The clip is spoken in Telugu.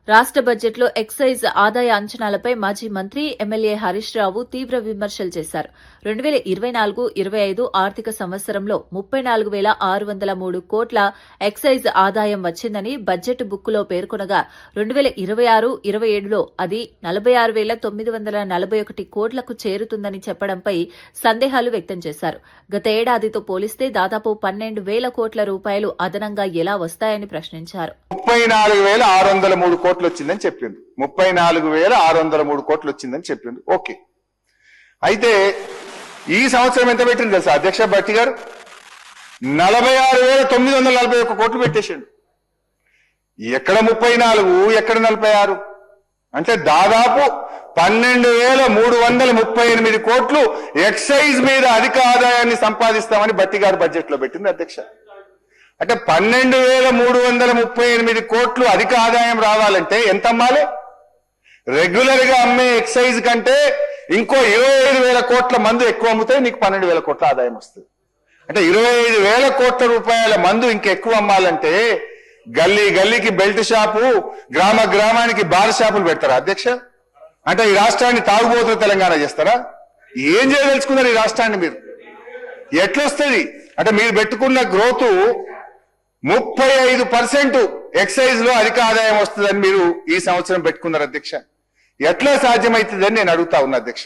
రాష్ట్ర బడ్జెట్లో ఎక్సైజ్ ఆదాయ అంచనాలపై మాజీ మంత్రి ఎమ్మెల్యే హరీష్ రావు తీవ్ర విమర్శలు చేశారు. 2024-25 ఆర్థిక సంవత్సరంలో 34,603 కోట్ల ఎక్సైజ్ ఆదాయం వచ్చిందని బడ్జెట్ బుక్కులో పేర్కొనగా 2026-27లో అది 46,941 కోట్లకు చేరుతుందని చెప్పడంపై సందేహాలు వ్యక్తం చేశారు. గత ఏడాదితో పోలిస్తే దాదాపు 12,000 కోట్ల రూపాయలు అదనంగా ఎలా వస్తాయని ప్రశ్నించారు. 34,603 కోట్లు వచ్చిందని చెప్పింది. 34,603 కోట్లు వచ్చిందని చెప్పింది. ఓకే, అయితే ఈ సంవత్సరం ఎంత పెట్టింది తెలుసా అధ్యక్ష భట్టి గారు? 46,941 కోట్లు పెట్టేసిండు. ఎక్కడ 34, ఎక్కడ 46? అంటే దాదాపు 12,338 కోట్లు ఎక్సైజ్ మీద అధిక ఆదాయాన్ని సంపాదిస్తామని భట్టి గారు బడ్జెట్ లో పెట్టింది అధ్యక్ష. అంటే 12,338 కోట్లు అధిక ఆదాయం రావాలంటే ఎంత అమ్మాలి? రెగ్యులర్ గా అమ్మే ఎక్సైజ్ కంటే ఇంకో 25,000 కోట్ల మందు ఎక్కువ అమ్మితే నీకు 12,000 కోట్ల ఆదాయం వస్తుంది. అంటే 25,000 కోట్ల రూపాయల మందు ఇంకెక్కువ అమ్మాలంటే గల్లీ గల్లీకి బెల్ట్ షాపు, గ్రామ గ్రామానికి బార్ షాపులు పెడతారా అధ్యక్ష? అంటే ఈ రాష్ట్రాన్ని తాగుబోతున్న తెలంగాణ చేస్తారా? ఏం చేయదలుచుకున్నారు ఈ రాష్ట్రాన్ని మీరు? ఎట్లొస్తుంది అంటే మీరు పెట్టుకున్న గ్రోత్ 35% ఎక్సైజ్ లో అధిక ఆదాయం వస్తుందని మీరు ఈ సంవత్సరం పెట్టుకున్నారు అధ్యక్ష. ఎట్లా సాధ్యమవుతుందని నేను అడుగుతా ఉన్నా అధ్యక్ష.